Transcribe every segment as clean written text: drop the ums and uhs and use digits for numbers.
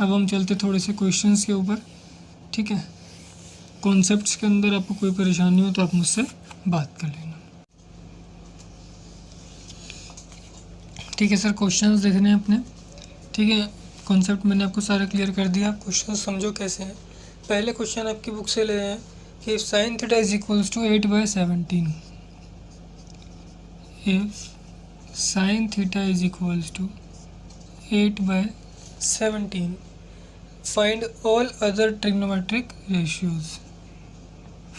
अब हम चलते थोड़े से क्वेश्चंस के ऊपर, ठीक है। कॉन्सेप्ट्स के अंदर आपको कोई परेशानी हो तो आप मुझसे बात कर लेना, ठीक है सर। क्वेश्चंस देखने हैं अपने, ठीक है। कॉन्सेप्ट मैंने आपको सारा क्लियर कर दिया, आप क्वेश्चन समझो कैसे हैं। पहले क्वेश्चन आपकी बुक से ले हैं कि sine theta is equals to 8/17, if sine theta is equals to 8/17 find all other trigonometric ratios,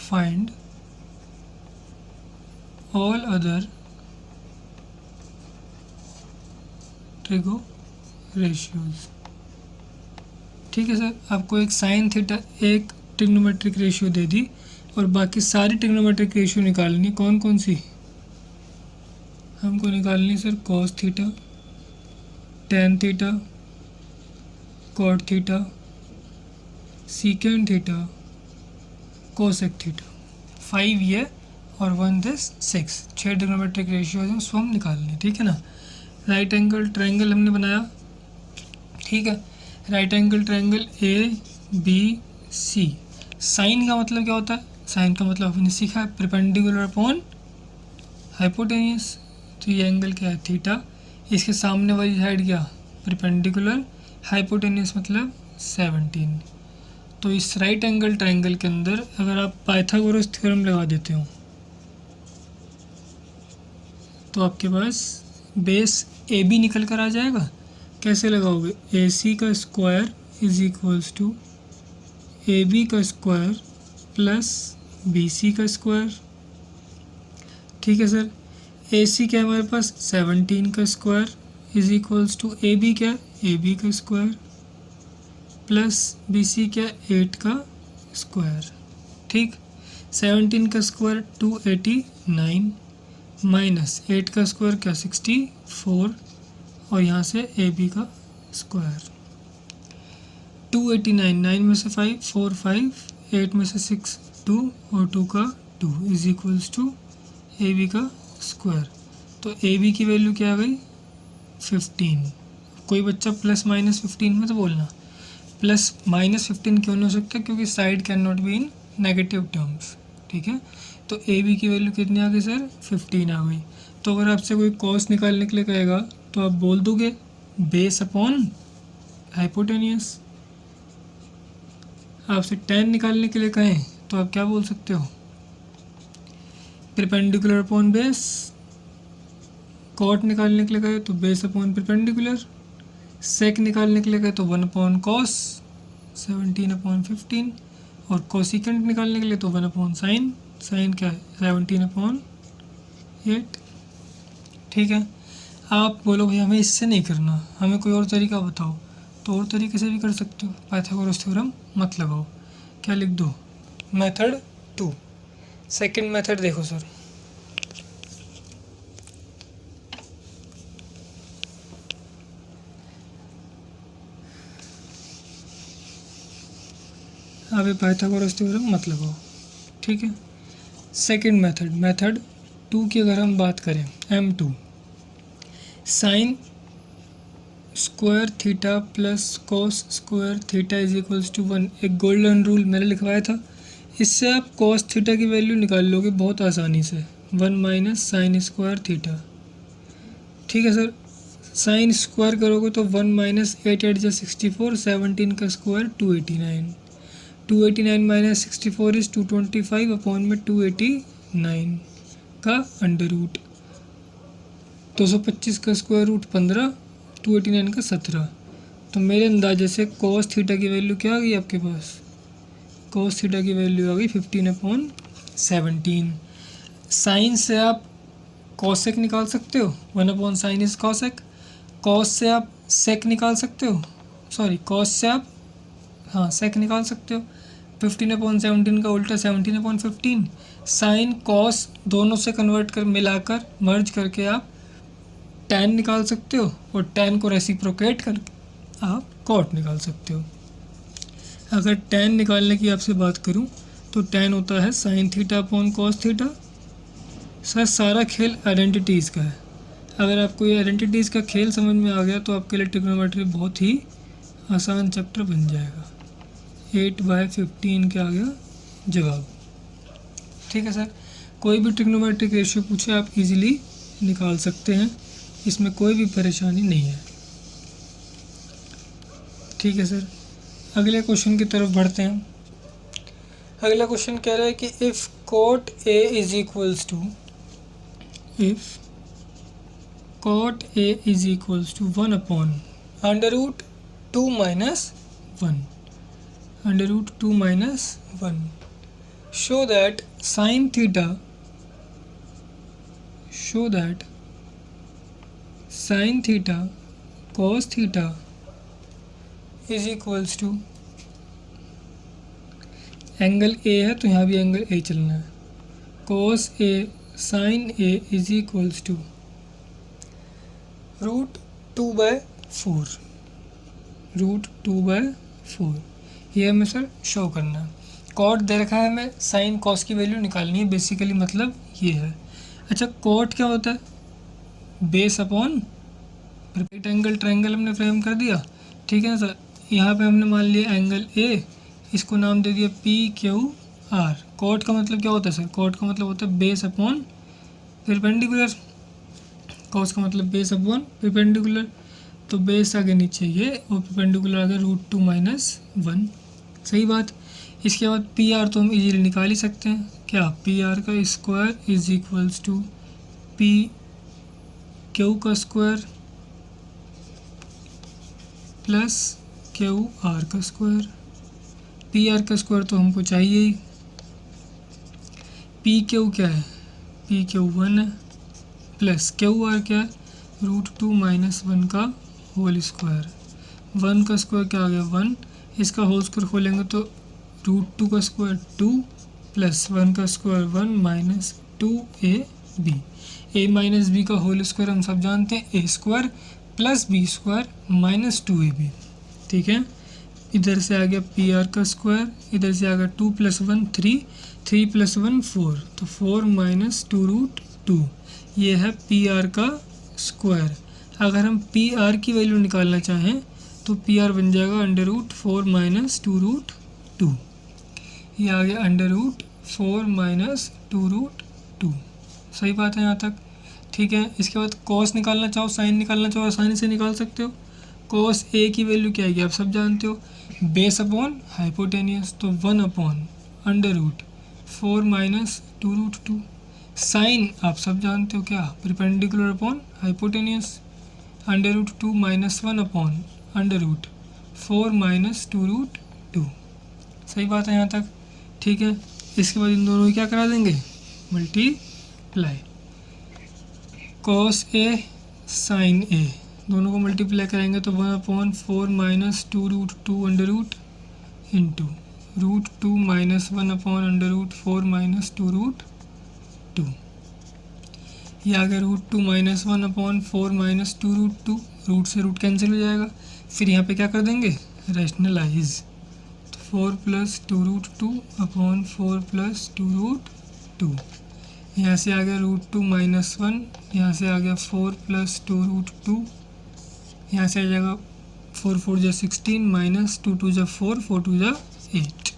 find all other trigo ratios, ठीक है सर। आपको एक साइन थीटा एक ट्रिग्नोमेट्रिक रेशियो दे दी और बाकी सारी ट्रिग्नोमेट्रिक रेशियो निकालनी, कौन कौन सी हमको निकालनी sir? Cos theta, tan theta, cot theta, secant theta, cosec theta. 5 ये और 1 दिस 6, 6 ट्रिग्नोमेट्रिक रेशियोज हैं, उसको हम निकालने, ठीक है ना। राइट एंगल ट्रायंगल हमने बनाया, ठीक है। Right angle triangle ABC। Sine का मतलब क्या होता है? साइन का मतलब हमने सीखा है परपेंडिकुलर अपॉन हाइपोटेनियस। तो ये एंगल क्या है? थीटा। इसके सामने वाली साइड क्या? परपेंडिकुलर। हाइपोटेनियस मतलब 17। तो इस राइट एंगल ट्रायंगल के अंदर अगर आप पाइथागोरस थ्योरम लगा देते हो तो आपके पास बेस AB निकल कर आ जाएगा। कैसे लगाओगे? AC का square is equals to AB का स्क्वायर प्लस BC का स्क्वायर, ठीक है सर। AC क्या है हमारे पास? 17 का square is equals to AB क्या? AB का स्क्वायर प्लस BC क्या? 8 का स्क्वायर, ठीक। 17 का स्क्वायर 289 माइनस 8 का स्क्वायर क्या? 64 और यहाँ से AB का स्क्वायर 289, 9 में से 5 4 5, 8 में से 6 2 और 2 का 2 इज इक्वल्स टू AB का स्क्वायर। तो AB की वैल्यू क्या आ गई? 15। कोई बच्चा प्लस माइनस 15 में तो बोलना, प्लस माइनस 15 क्यों नहीं हो सकता? क्योंकि side can not be in negative terms, ठीक है। तो AB की वैल्यू कितनी आ गई सर? 15 आ गई। तो अगर आपसे कोई कॉस निकालने के लिए कहेगा तो आप बोल दोगे बेस अपॉन हाइपोटेनियस। आपसे tan निकालने के लिए कहें तो आप क्या बोल सकते हो? Perpendicular upon base. कॉट निकालने के लिए कहे तो बेस अपॉन परपेंडिकुलर। सेक निकालने के लिए कहे तो 1 अपॉन कॉस 17/15 और कोसिकेंट निकालने के लिए तो 1 अपॉन साइन। साइन क्या है? 17/8, ठीक है। आप बोलो भाई हमें इससे नहीं करना, हमें कोई और तरीका बताओ, तो और तरीके से भी कर सकते हो। पाइथागोरस थ्योरम मत लगाओ, क्या लिख दो? मेथड 2। सेकंड मेथड देखो सर, अभी पाइथागोरस थ्योरम मत लगाओ, ठीक है। सेकंड मेथड, मेथड 2 की अगर हम बात करें, M2, sine square theta plus cos square theta is equals to 1। एक गोल्डन रूल मैंने लिखवाया था, इससे आप कॉस थीटा की वैल्यू निकाल लोगे बहुत आसानी से। 1 माइनस साइन स्क्वायर थीटा, ठीक है सर। साइन स्क्वायर करोगे तो 1 माइनस 8 8 जा 64, 17 का स्क्वायर 289, 289 माइनस 64 इज 225 अपॉन में 289 का अंडर रूट, 225 का स्क्वायर रूट 15, 289 का 17। तो मेरे अंदाजे से कॉस थीटा की वैल्यू क्या आ गई आपके पास? कॉस थीटा की वैल्यू आ गई 15/17। साइन से आप कॉसेक निकाल सकते हो, 1 upon sine is cosec. Cos से आप सेक निकाल सकते हो, सॉरी कॉस से आप सेक निकाल सकते हो। 15/17 का उल्टा 17/15। साइन कॉस दोनों से कन्वर्ट कर मिलाकर मर्ज करके आप tan निकाल सकते हो और tan को रेसिप्रोकेट करके आप कॉट निकाल सकते हो। अगर tan निकालने की आपसे बात करूं तो tan होता है sine theta upon cos theta. Sir सारा खेल आइडेंटिटीज़ का है। अगर आपको ये आइडेंटिटीज़ का खेल समझ में आ गया तो आपके लिए ट्रिग्नोमेट्री बहुत ही आसान चैप्टर बन जाएगा। 8/15 क्या आ गया जवाब। ठीक है सर, कोई भी ट्रिग्नोमेट्रिक रेशियो पूछे आप इजीली निकाल सकते हैं, इसमें कोई भी परेशानी नहीं है। ठीक है सर, अगले क्वेश्चन की तरफ बढ़ते हैं। अगला क्वेश्चन कह रहा है कि if cot A is equals to 1/2 minus 1 show that sin theta cos theta is equals to, angle A है तो यहाँ भी एंगल ए चलना है, cos A sin A is equals to √2/4 ये हमें सर शो करना है। कॉट दे रखा है, हमें साइन कॉस की वैल्यू निकालनी है, बेसिकली मतलब ये है। अच्छा, कॉट क्या होता है? Base upon right angle triangle हमने फ्रेम कर दिया। ठीक है ना सर, यहाँ पे हमने मान लिया एंगल ए, इसको नाम दे दिया PQR। कॉट का मतलब क्या होता है सर? कॉट का मतलब होता है बेस अपॉन परपेंडिकुलर, कॉस का मतलब बेस अपॉन परपेंडिकुलर, तो बेस आगे नीचे ये और परपेंडिकुलर आगे √2 - 1। सही बात। इसके बाद PR तो हम इजीली निकाल ही सकते हैं, क्या? PR का square is equals to PQ का स्क्वायर प्लस QR का स्क्वायर। PR का स्क्वायर तो हमको चाहिए ही। PQ क्या है? PQ 1 है, प्लस QR क्या है? √2 - 1 का होल स्क्वायर। 1 का स्क्वायर क्या आ गया? 1, इसका होल स्क्वायर खोलेंगे तो √2 का स्क्वायर 2 प्लस 1 का square 1 minus 2AB। A minus B का होल स्क्वायर हम सब जानते हैं, A square plus B square minus 2AB। ठीक है, इधर से आ गया PR का स्क्वायर, इधर से आ गया 2 + 1 3, 3 + 1 4, तो 4 माइनस 2√2, ये है PR का स्क्वायर। अगर हम PR की वैल्यू निकालना चाहें तो PR बन जाएगा √4 - 2√2, ये आ गया √4 - 2√2। सही बात है यहाँ तक। ठीक है, इसके बाद कॉस निकालना चाहो, साइन निकालना चाहो, आसानी से निकाल सकते हो। कॉस A की वैल्यू क्या आएगी आप सब जानते हो, बेस अपॉन हाइपोटेनियस, तो 1/√4 - 2√2। साइन आप सब जानते हो क्या, परपेंडिकुलर अपॉन हाइपोटेनियस, √2 - 1/√4 - 2√2। सही बात है यहाँ तक। ठीक है, इसके बाद इन दोनों को क्या करा देंगे? Multiply. Cos A sine A दोनों को मल्टीप्लाई करेंगे तो 1/4 - 2√2 इंटू √2 - 1/√4 - 2√2, ये आ गया √2 - 1/4 - 2√2, रूट से रूट कैंसिल हो जाएगा। फिर यहाँ पे क्या कर देंगे? रैशनलाइज, तो 4 + 2√2/4 + 2√2, यहाँ से आ गया √2 - 1, यहाँ से आ गया 4 + 2√2, यहाँ से आ जाएगा 4 4 = 16 माइनस 2 2 = 4 4 2 = 8।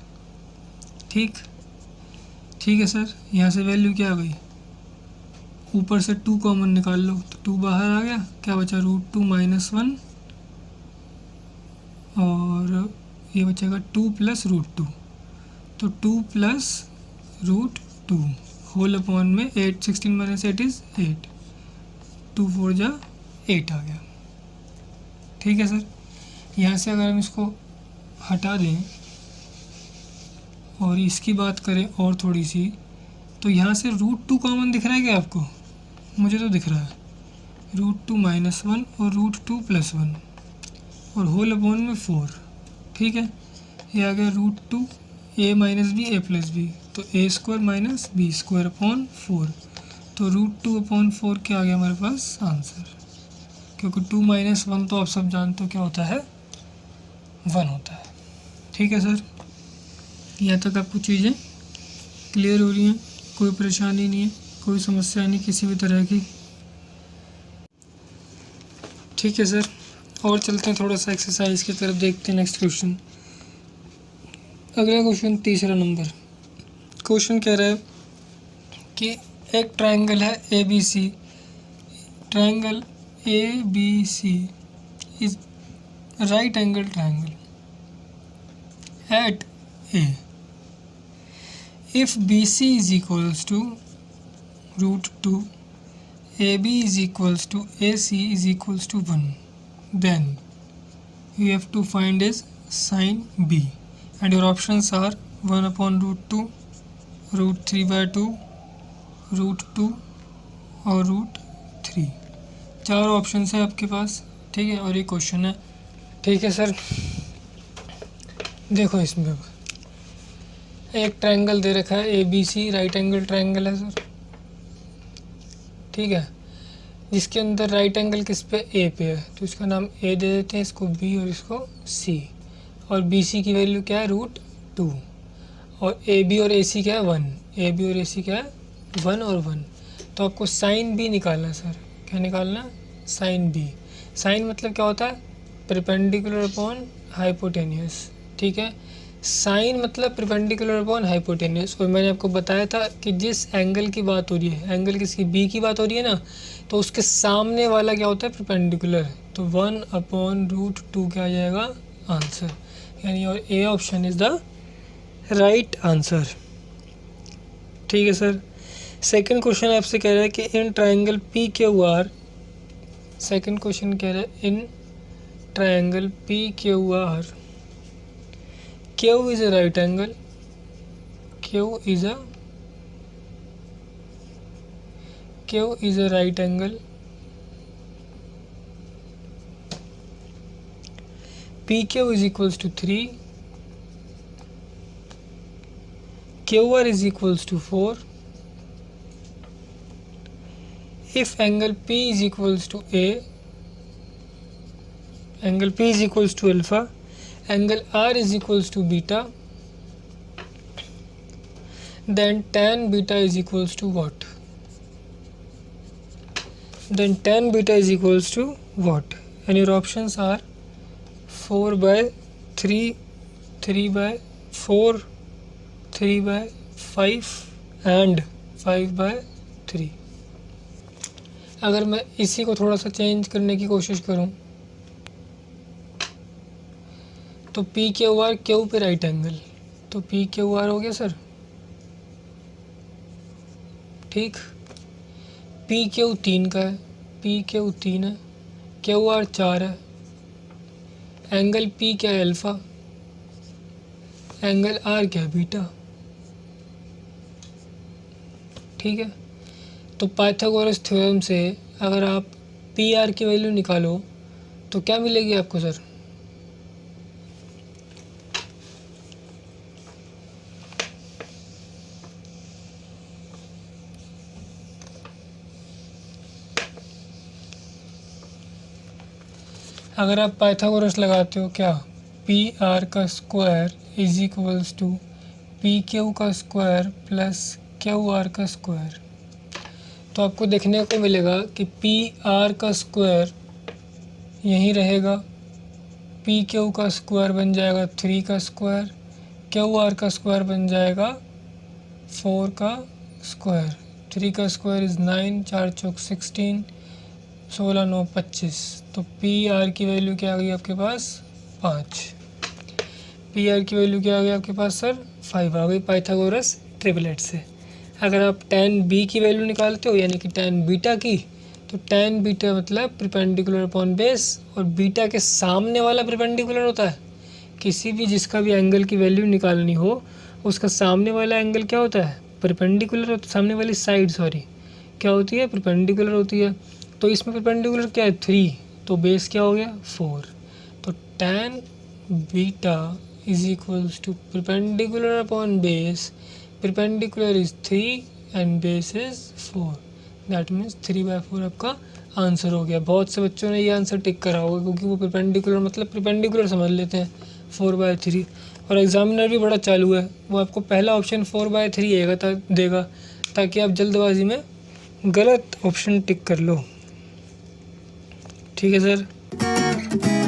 ठीक है सर, यहाँ से वैल्यू क्या आ गई? ऊपर से 2 कॉमन निकाल लो तो 2 बाहर आ गया, क्या बचा? √2 - 1 और ये बचेगा 2 + √2, तो 2 + √2 होल अपॉन में 8, 16 - 8 = 8, 2 4 = 8 आ गया। ठीक है सर, यहाँ से अगर हम इसको हटा दें और इसकी बात करें और थोड़ी सी, तो यहाँ से √2 कॉमन दिख रहा है क्या आपको? मुझे तो दिख रहा है, √2 - 1 और √2 + 1 और होल अपॉन में 4। ठीक है, ये आ गया √2 A - B A + B, तो A² - B² अपॉन 4, तो √2/4 क्या आ गया हमारे पास आंसर, क्योंकि 2 - 1 तो आप सब जानते हो क्या होता है? 1 होता है। ठीक है सर, यहाँ तक आपको चीज़ें क्लियर हो रही हैं, कोई परेशानी नहीं है, कोई समस्या नहीं किसी भी तरह की। ठीक है सर, और चलते हैं थोड़ा सा एक्सरसाइज की तरफ, देखते हैं नेक्स्ट क्वेश्चन। अगला क्वेश्चन 3 नंबर। क्वेश्चन कह रहा है कि एक ट्रायंगल है A B C, triangle A B C is right angle triangle at A. If B C is equals to √2, AB is equals to AC is equals to 1, then you have to find is sin B, and your options are 1/√2, √3/2, √2 और √3। 4 option है आपके पास, ठीक है, और ये question है, ठीक है सर। देखो इसमें एक ट्रायंगल दे रखा है ABC, राइट एंगल ट्रायंगल है सर, ठीक है, जिसके अंदर राइट एंगल किस पे ए पे है, तो इसका नाम ए दे देते हैं, इसको बी और इसको सी, और बी सी की वैल्यू क्या है √2, और ए बी और ए सी क्या है 1, ए बी और ए सी क्या है 1 और 1। तो आपको साइन बी निकालना है सर, क्या निकालना है साइन बी। साइन मतलब क्या होता है परपेंडिकुलर अपॉन हाइपोटेन्यूस, ठीक है, साइन मतलब परपेंडिकुलर अपॉन हाइपोटेन्यूस। और मैंने आपको बताया था कि जिस एंगल की बात हो रही है, एंगल किसकी बी की बात हो रही है ना, तो उसके सामने वाला क्या होता है परपेंडिकुलर, तो 1/√2 क्या आ जाएगा आंसर, यानी और A option is the right answer, ठीक है सर। सेकंड क्वेश्चन आपसे कह रहा है कि in triangle P Q R, second question कह रहा है in triangle P Q R Q is a right angle, Q is a right angle, PQ is equals to 3, QR is equals to 4. If angle P is equals to A, angle P is equals to alpha, angle R is equals to beta, then tan beta is equals to what? Then tan beta is equals to what? And your options are 4/3, 3/4, 3/5 and 5/3। अगर मैं इसी को थोड़ा सा change करने की कोशिश करूं तो पी क्यू आर क्यू पे राइट एंगल, तो पी क्यू आर हो गया सर, ठीक, पी क्यू 3 का है, पी क्यू 3 है, क्यू आर 4 है, एंगल पी क्या है अल्फा, एंगल आर क्या है बीटा, ठीक है। तो पाइथागोरस थ्योरम से अगर आप पी आर की वैल्यू निकालो तो क्या मिलेगी आपको सर, अगर आप पाइथागोरस लगाते हो क्या, पी आर का square is equals to P Q का स्क्वायर प्लस क्यू आर का स्क्वायर, तो आपको देखने को मिलेगा कि पी आर का स्क्वायर यहीं रहेगा, पी क्यू का स्क्वायर बन जाएगा 3 का स्क्वायर, क्यू आर का स्क्वायर बन जाएगा 4 का स्क्वायर, 3 का स्क्वायर इज़ 9, 4 चौक 16, 16 9 25, तो पी आर की वैल्यू क्या आ गई आपके पास 5, पी आर की वैल्यू क्या आ गई आपके पास सर 5 आ गई पाइथागोरस ट्रिपलेट से। अगर आप tan बी की वैल्यू निकालते हो यानी कि tan बीटा की, तो tan बीटा मतलब परपेंडिकुलर अपॉन बेस, और बीटा के सामने वाला परपेंडिकुलर होता है, किसी भी जिसका भी एंगल की वैल्यू निकालनी हो उसका सामने वाला एंगल क्या होता है परपेंडिकुलर, सामने वाली साइड सॉरी क्या होती है परपेंडिकुलर होती है। तो इसमें परपेंडिकुलर क्या है 3, तो बेस क्या हो गया 4, तो tan beta is equals to perpendicular upon base, perpendicular is 3 and base is 4, that means 3/4 आपका आंसर हो गया। बहुत से बच्चों ने ये आंसर टिक करा होगा क्योंकि वो परपेंडिकुलर मतलब परपेंडिकुलर समझ लेते हैं 4/3, और एग्जामिनर भी बड़ा चालू है, वो आपको पहला ऑप्शन 4/3 देगा ताकि आप जल्दबाजी में गलत ऑप्शन टिक कर लो, ठीक है सर। है।